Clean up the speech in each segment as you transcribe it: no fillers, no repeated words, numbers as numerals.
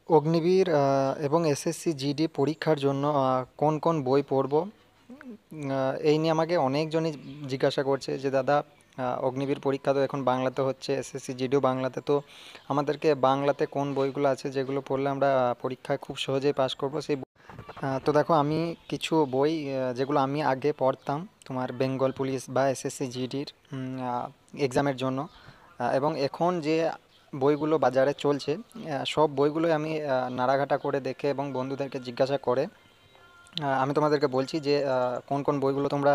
অগ্নিবীর এবং SSC GD পরীক্ষার জন্য কোন কোন বই পড়ব, এই নিয়ে আমাকে অনেকজনই জিজ্ঞাসা করছে যে দাদা, অগ্নিবীর পরীক্ষা তো এখন বাংলাতে হচ্ছে, এসএসসি জিডিও বাংলাতে, তো আমাদেরকে বাংলাতে কোন বইগুলো আছে যেগুলো পড়লে আমরা পরীক্ষায় খুব সহজেই পাশ করব সেই তো দেখো, আমি কিছু বই যেগুলো আমি আগে পড়তাম তোমার বেঙ্গল পুলিশ বা এসএসসি জিডির এক্সামের জন্য, এবং এখন যে বইগুলো বাজারে চলছে, সব বইগুলোই আমি নাড়াঘাটা করে দেখে এবং বন্ধুদেরকে জিজ্ঞাসা করে আমি তোমাদেরকে বলছি যে কোন কোন বইগুলো তোমরা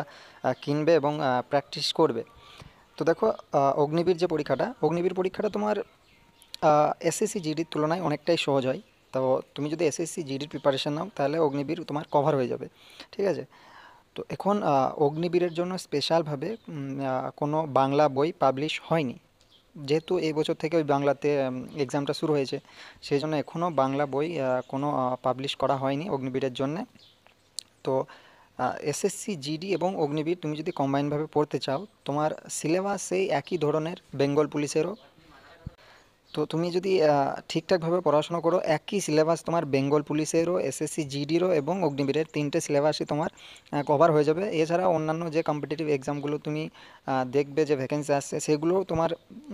কিনবে এবং প্র্যাকটিস করবে। তো দেখো, অগ্নিবীর পরীক্ষাটা তোমার এসএসসি জিডির তুলনায় অনেকটাই সহজ হয়। তো তুমি যদি এসএসসি জিডির প্রিপারেশন নাও তাহলে অগ্নিবীর তোমার কভার হয়ে যাবে, ঠিক আছে? তো এখন অগ্নিবীরের জন্য স্পেশালভাবে কোনো বাংলা বই পাবলিশ হয়নি, যেহেতু এই বছর থেকে ওই বাংলাতে এক্সামটা শুরু হয়েছে, সেই জন্য এখনও বাংলা বই কোনো পাবলিশ করা হয়নি অগ্নিবীরের জন্যে। তো এসএসসি জিডি এবং অগ্নিবীর তুমি যদি কম্বাইনভাবে পড়তে চাও, তোমার সিলেবাস সেই একই ধরনের বেঙ্গল পুলিশেরও। তো তুমি যদি ঠিকঠাকভাবে পড়াশোনা করো, একই সিলেবাস তোমার বেঙ্গল পুলিশেরও, এসএসসি জিডিরও এবং অগ্নিবীরের তিনটে সিলেবাসই তোমার কভার হয়ে যাবে। এছাড়া অন্যান্য যে কম্পিটিটিভ এক্সামগুলো তুমি দেখবে যে ভ্যাকেন্সি আসছে, সেগুলো তোমার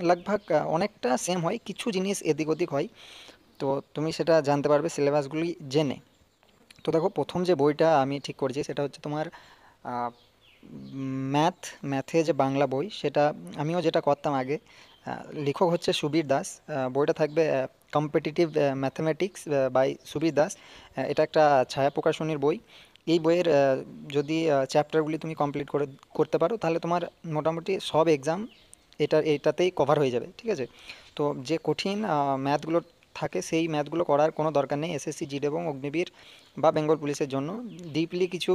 লাগভাগ অনেকটা সেম হয়, কিছু জিনিস এদিক ওদিক হয়। তো তুমি সেটা জানতে পারবে সিলেবাসগুলি জেনে। তো দেখো, প্রথম যে বইটা আমি ঠিক করেছি সেটা হচ্ছে তোমার ম্যাথে যে বাংলা বই, সেটা আমিও যেটা করতাম আগে। লেখক হচ্ছে সুবীর দাস। বইটা থাকবে competitive mathematics by Subir Das. এটা একটা ছায়া প্রকাশনীর বই। এই বইয়ের যদি চ্যাপ্টারগুলি তুমি কমপ্লিট করতে পারো, তাহলে তোমার মোটামুটি সব এক্সাম এইটাতেই কভার হয়ে যাবে, ঠিক আছে? তো যে কঠিন ম্যাথগুলো থাকে, সেই ম্যাথগুলো করার কোনো দরকার নেই এসএসসি জিডি এবং অগ্নিবীর বা বেঙ্গল পুলিশের জন্য। ডিপলি কিছু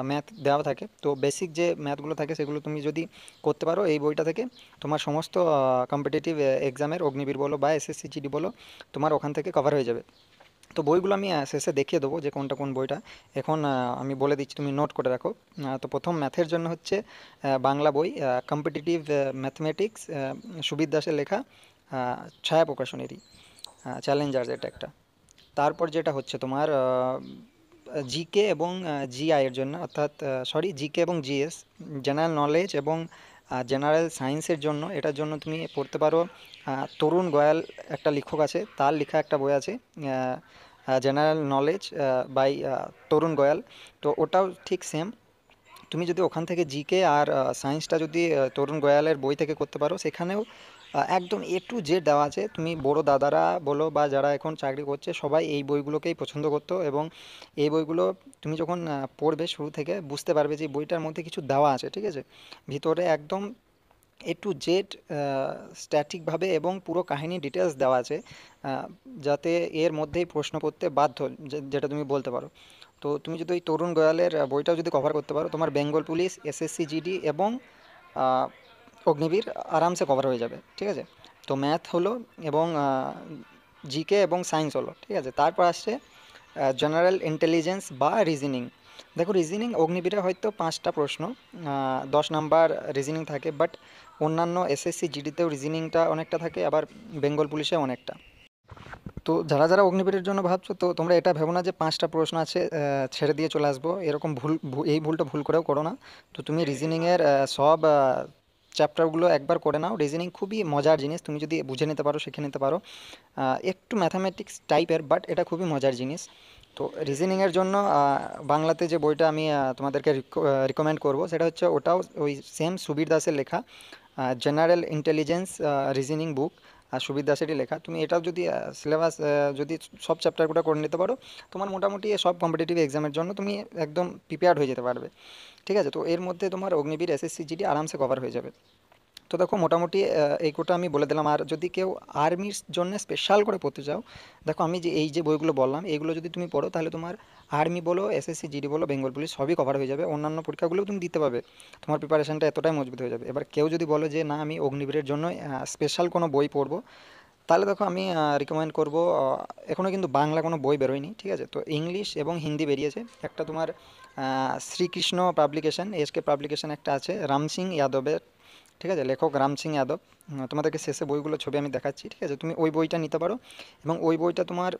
ম্যাথ দেওয়া থাকে, তো বেসিক যে ম্যাথগুলো থাকে সেগুলো তুমি যদি করতে পারো এই বইটা থেকে, তোমার সমস্ত কম্পিটিটিভ এক্সামের অগ্নিবীর বলো বা এসএসসি জিডি বলো, তোমার ওখান থেকে কভার হয়ে যাবে। তো বইগুলো আমি শেষে দেখিয়ে দেবো যে কোনটা কোন বইটা। এখন আমি বলে দিচ্ছি, তুমি নোট করে রাখো। তো প্রথম ম্যাথের জন্য হচ্ছে বাংলা বই কম্পিটিটিভ ম্যাথমেটিক্স, সুবীর দাসের লেখা, ছায়া প্রকাশনেরই, চ্যালেঞ্জার্স এটা একটা। তারপর যেটা হচ্ছে তোমার জিকে এবং জিআই এর জন্য, অর্থাৎ জিকে এবং জিএস, জেনারেল নলেজ এবং জেনারেল সায়েন্সের জন্য, এটার জন্য তুমি পড়তে পারো তরুণ গোয়াল, একটা লেখক আছে, তার লেখা একটা বই আছে জেনারেল নলেজ বাই তরুণ গোয়াল। তো ওটাও ঠিক সেম। তুমি যদি ওখান থেকে জিকে আর সায়েন্সটা যদি তরুণ গোয়ালের বই থেকে করতে পারো, সেখানেও একদম এ টু জেড দেওয়া আছে। তুমি বড় দাদারা বলো বা যারা এখন চাকরি করছে, সবাই এই বইগুলোকেই পছন্দ করতো, এবং এই বইগুলো তুমি যখন পড়বে শুরু থেকে বুঝতে পারবে যে বইটার মধ্যে কিছু দেওয়া আছে, ঠিক আছে? ভিতরে একদম এ টু জেড স্ট্যাটিকভাবে এবং পুরো কাহিনী ডিটেলস দেওয়া আছে, আহ, যাতে এর মধ্যেই প্রশ্ন করতে বাধ্য, যেটা তুমি বলতে পারো। তো তুমি যদি ওই তরুণ গোয়ালের বইটাও যদি কভার করতে পারো, তোমার বেঙ্গল পুলিশ, এসএসসি জিডি এবং আহ, অগ্নিবীর আরামসে কভার হয়ে যাবে, ঠিক আছে? তো ম্যাথ হলো, এবং জিকে এবং সায়েন্স হলো, ঠিক আছে? তারপর আসছে জেনারেল ইন্টেলিজেন্স বা রিজনিং। দেখো, রিজনিং অগ্নিবীরে হয়তো 5টা প্রশ্ন, 10 নাম্বার রিজনিং থাকে, বাট অন্যান্য এসএসসি জিডিতেও রিজনিংটা অনেকটা থাকে, আবার বেঙ্গল পুলিশে অনেকটা। তো যারা যারা অগ্নিবীরের জন্য ভাবছো, তো তোমরা এটা ভেবো না যে 5টা প্রশ্ন আছে ছেড়ে দিয়ে চলে আসবো, এরকম এই ভুলটা ভুল করেও করো না। তো তুমি রিজনিংয়ের সব চ্যাপ্টারগুলো একবার করে নাও। রিজনিং খুবই মজার জিনিস, তুমি যদি বুঝে নিতে পারো, শিখে নিতে পারো। একটু ম্যাথামেটিক্স টাইপের, বাট এটা খুবই মজার জিনিস। তো রিজনিংয়ের জন্য বাংলাতে যে বইটা আমি তোমাদেরকে রিকমেন্ড করব, সেটা হচ্ছে ওটাও ওই সেম সুবীর দাসের লেখা, জেনারেল ইন্টেলিজেন্স রিজনিং বুক, আর সুবীর দাসেরই লেখা। তুমি এটাও যদি সিলেবাস যদি সব চ্যাপ্টারগুলো করে নিতে পারো, তোমার মোটামুটি সব কম্পিটিটিভ এক্সামের জন্য তুমি একদম প্রিপেয়ার্ড হয়ে যেতে পারবে, ঠিক আছে? তো এর মধ্যে তোমার অগ্নিবীর, এসএসসি জিডি আরামসে কভার হয়ে যাবে। তো দেখো, মোটামুটি এই কোটা আমি বলে দিলাম। আর যদি কেউ আর্মির জন্য স্পেশাল করে পড়তে চাও, দেখো আমি যে এই যে বইগুলো বললাম, এইগুলো যদি তুমি পড়ো, তাহলে তোমার আর্মি বলো, এসএসসি জিডি বলো, বেঙ্গল পুলিশ, সবই কভার হয়ে যাবে। অন্যান্য পরীক্ষাগুলোও তুমি দিতে পারবে, তোমার প্রিপারেশনটা এতটাই মজবুত হয়ে যাবে। এবার কেউ যদি বলো যে না, আমি অগ্নিবীরের জন্য স্পেশাল কোনো বই পড়বো, তাহলে দেখো আমি রিকমেন্ড করব, এখনও কিন্তু বাংলা কোনো বই বেরোয়নি, ঠিক আছে? তো ইংলিশ এবং হিন্দি বেরিয়েছে। একটা তোমার শ্রীকৃষ্ণ পাবলিকেশন, এসকে পাবলিকেশন একটা আছে, রাম সিং যাদবের, ঠিক আছে? লেখক রাম সিং যাদব। তোমাদেরকে শেষে বইগুলো ছবি আমি দেখাচ্ছি, ঠিক আছে? তুমি ওই বইটা নিতে পারো, এবং ওই বইটা তোমার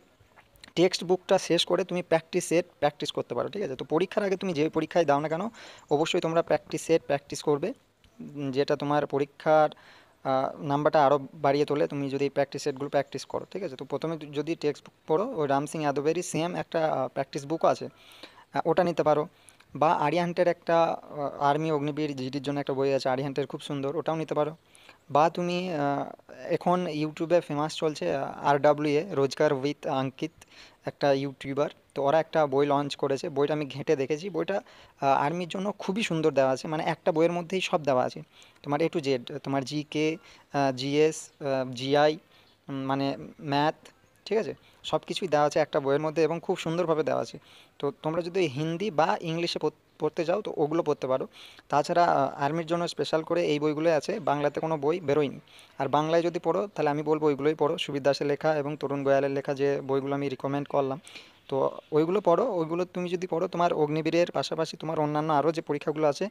টেক্সট বুকটা শেষ করে তুমি প্র্যাকটিস সেট প্র্যাকটিস করতে পারো, ঠিক আছে? তো পরীক্ষার আগে তুমি যে পরীক্ষায় দাও না কেন অবশ্যই তোমরা প্র্যাকটিস সেট প্র্যাকটিস করবে, যেটা তোমার পরীক্ষার নাম্বারটা আরও বাড়িয়ে তোলে তুমি যদি প্র্যাকটিস সেটগুলো প্র্যাকটিস করো, ঠিক আছে? তো প্রথমে যদি টেক্সট বুক পড়ো, ওই রাম সিং যাদবেরই সেম একটা প্র্যাকটিস বুকও আছে, ওটা নিতে পারো। বা আরিহান্টের একটা আর্মি অগ্নিবীর জিডির জন্য একটা বই আছে আরিহান্টের, খুব সুন্দর, ওটাও নিতে পারো। বা তুমি এখন ইউটিউবে ফেমাস চলছে RWA, রোজগার উইথ আঙ্কিত, একটা ইউটিউবার, তো ওরা একটা বই লঞ্চ করেছে, বইটা আমি ঘেঁটে দেখেছি, বইটা আর্মির জন্য খুবই সুন্দর দেওয়া আছে, মানে একটা বইয়ের মধ্যেই সব দেওয়া আছে, তোমার A to Z, তোমার GK, GS, GI, মানে ম্যাথ, ঠিক আছে? সব কিছুই দেওয়া আছে একটা বইয়ের মধ্যে এবং খুব সুন্দরভাবে দেওয়া আছে। তো তোমরা যদি হিন্দি বা ইংলিশে পড়তে যাও তো ওগুলো পড়তে পারো। তাছাড়া আর্মির জন্য স্পেশাল করে এই বইগুলোই আছে, বাংলাতে কোনো বই বেরোয়নি। আর বাংলায় যদি পড়ো তাহলে আমি বলবো ওইগুলোই পড়ো, সুবীর দাসের লেখা এবং তরুণ গোয়ালের লেখা যে বইগুলো আমি রিকমেন্ড করলাম, তো ওইগুলো পড়ো। ওইগুলো তুমি যদি পড়ো তোমার অগ্নিবীরের পাশাপাশি তোমার অন্যান্য আরও যে পরীক্ষাগুলো আছে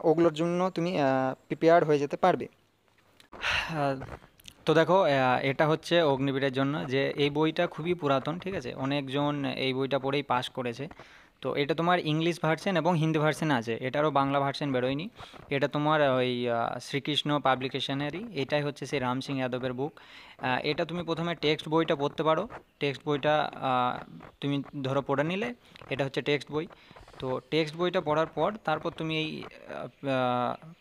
ওগুলোর জন্য তুমি প্রিপেয়ার্ড হয়ে যেতে পারবে। আহ, তো দেখো, এটা হচ্ছে অগ্নিবীরের জন্য, যে এই বইটা খুবই পুরাতন, ঠিক আছে? অনেকজন এই বইটা পড়েই পাস করেছে। তো এটা তোমার ইংলিশ ভার্সন এবং হিন্দি ভার্সন আছে, এটারও বাংলা ভার্সন বেরোয়নি। এটা তোমার ওই শ্রীকৃষ্ণ পাবলিকেশনেরই, এটাই হচ্ছে সেই রাম সিং যাদবের বুক। এটা তুমি প্রথমে টেক্সট বইটা পড়তে পারো। টেক্সট বইটা তুমি ধরো পড়ে নিলে, এটা হচ্ছে টেক্সট বই। তো টেক্সট বইটা পড়ার পর তারপর তুমি এই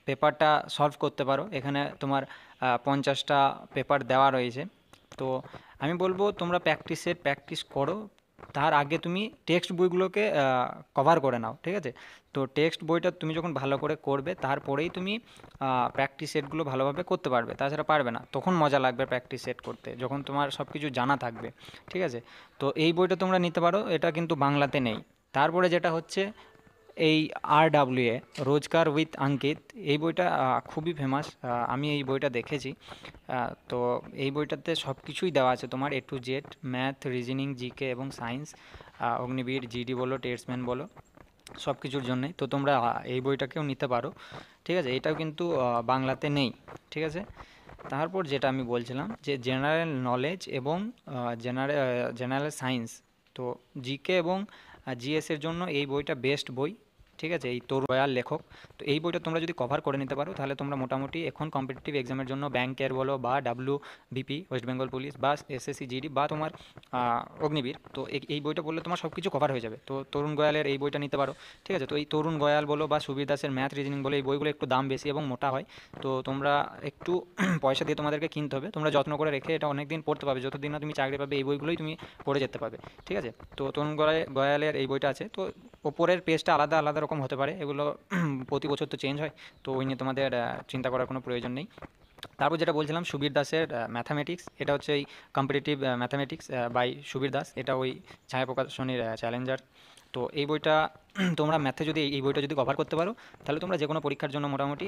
পেপারটা সলভ করতে পারো। এখানে তোমার 50টা পেপার দেওয়া রয়েছে। তো আমি বলবো তোমরা প্র্যাকটিসের প্র্যাকটিস করো, তার আগে তুমি টেক্সট বইগুলোকে কভার করে নাও, ঠিক আছে? তো টেক্সট বইটা তুমি যখন ভালো করে করবে তারপরেই তুমি প্র্যাকটিস সেটগুলো ভালোভাবে করতে পারবে, তাছাড়া পারবে না। তখন মজা লাগবে প্র্যাকটিস সেট করতে, যখন তোমার সব কিছু জানা থাকবে, ঠিক আছে? তো এই বইটা তোমরা নিতে পারো, এটা কিন্তু বাংলাতে নেই। তারপরে যেটা হচ্ছে এই RWA, রোজগার উইথ আঙ্কিত, এই বইটা খুবই ফেমাস। আমি এই বইটা দেখেছি। তো এই বইটাতে সব কিছুই দেওয়া আছে তোমার A to Z, math, reasoning, GK এবং সায়েন্স, অগ্নিবীর, জিডি বলো, টেস্টম্যান বলো, সব কিছুর জন্যে। তো তোমরা এই বইটাকেও নিতে পারো, ঠিক আছে? এটাও কিন্তু বাংলাতে নেই, ঠিক আছে? তারপর যেটা আমি বলছিলাম যে জেনারেল নলেজ এবং জেনারেল সায়েন্স, তো জিকে এবং জিএসের জন্য এই বইটা বেস্ট বই, ঠিক আছে? এই তরুণ দয়াল লেখক। তো এই বইটা তোমরা যদি কভার করে নিতে পারো তাহলে তোমরা মোটামুটি এখন কম্পিটিটিভ এক্সামের জন্য ব্যাংকের বলো বা WBP, ওয়েস্ট বেঙ্গল পুলিশ, বা SSC জিডি, বা তোমার অগ্নিবীর, তো এই বইটা পড়লে তোমার সব কিছু কভার হয়ে যাবে। তো তরুণ গোয়ালের এই বইটা নিতে পারো, ঠিক আছে? তো এই তরুণ গোয়াল বলো বা সুবীর দাসের ম্যাথ রিজনিং বলো, এই বইগুলো একটু দাম বেশি এবং মোটা হয়। তো তোমরা একটু পয়সা দিয়ে তোমাদেরকে কিনতে হবে, তোমরা যত্ন করে রেখে এটা অনেক দিন পড়তে পারবে, যতদিন না তুমি চাকরি পাবে এই বইগুলোই তুমি পড়ে যেতে পারবে, ঠিক আছে? তো তরুণ গোয়ালের এই বইটা আছে। তো ওপরের পেজটা আলাদা আলাদা রকম হতে পারে, এগুলো প্রতি বছর তো চেঞ্জ হয়, তো ওই নিয়ে তোমাদের চিন্তা করার কোনো প্রয়োজন নেই। তারপর যেটা বলছিলাম সুবীর দাসের ম্যাথামেটিক্স, এটা হচ্ছে এই competitive mathematics by Subir Das, এটা ওই ছায়া প্রকাশনীর চ্যালেঞ্জার। তো এই বইটা তোমরা ম্যাথে যদি এই বইটা যদি কভার করতে পারো তাহলে তোমরা যে কোনো পরীক্ষার জন্য মোটামুটি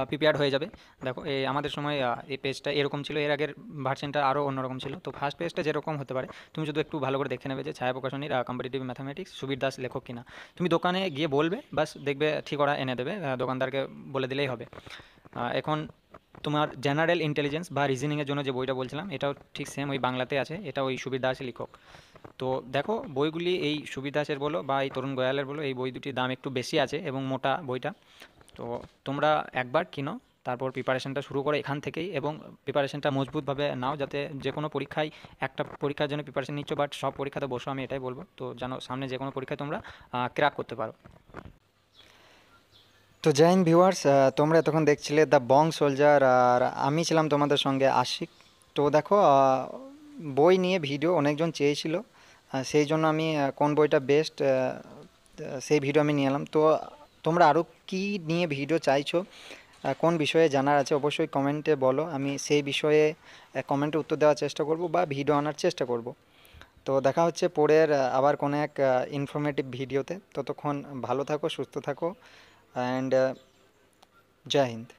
প্রিপেয়ার্ড হয়ে যাবে। দেখো এই আমাদের সময় এই পেজটা এরকম ছিল, এর আগের ভার্সনটা আরও অন্যরকম ছিল। তো ফার্স্ট পেজটা যেরকম হতে পারে তুমি শুধু একটু ভালো করে দেখে নেবে যে ছায়া প্রকাশনীর কম্পিটিটিভ ম্যাথামেটিক্স, সুবীর দাস লেখক কিনা। তুমি দোকানে গিয়ে বলবে, বাস দেখবে ঠিক ওরা এনে দেবে, দোকানদারকে বলে দিলেই হবে। এখন তোমার জেনারেল ইন্টেলিজেন্স বা রিজনিংয়ের জন্য যে বইটা বলছিলাম, এটাও ঠিক সেম ওই বাংলাতে আছে, এটা ওই সুবীর দাসের লেখক। তো দেখো বইগুলি এই সুবীর দাসের বলো বা এই তরুণ গোয়ালের বলো, এই বই দুটির দাম একটু বেশি আছে এবং মোটা বইটা। তো তোমরা একবার কিনো, তারপর প্রিপারেশনটা শুরু করো এখান থেকেই, এবং প্রিপারেশনটা মজবুতভাবে নাও, যাতে যে কোনো পরীক্ষায়, একটা পরীক্ষার জন্য প্রিপারেশন নিচ্ছ বাট সব পরীক্ষাতে বসো, আমি এটাই বলবো, তো যেন সামনে যে কোনো পরীক্ষায় তোমরা ক্র্যাক করতে পারো। তো জয় হিন্দ ভিউয়ার্স, তোমরা এতক্ষণ দেখছিলে দ্য বং সোলজার, আর আমি ছিলাম তোমাদের সঙ্গে আশিক। তো দেখো বই নিয়ে ভিডিও অনেকজন চেয়েছিল, সেই জন্য আমি কোন বইটা বেস্ট সেই ভিডিও আমি নিয়ে এলাম। তো তোমরা আরও কী নিয়ে ভিডিও চাইছো, কোন বিষয়ে জানার আছে অবশ্যই কমেন্টে বলো, আমি সেই বিষয়ে কমেন্টে উত্তর দেওয়ার চেষ্টা করব বা ভিডিও আনার চেষ্টা করব। তো দেখা হচ্ছে পরের আবার কোনো এক ইনফরমেটিভ ভিডিওতে, ততক্ষণ ভালো থাকো, সুস্থ থাকো, অ্যান্ড জয় হিন্দ।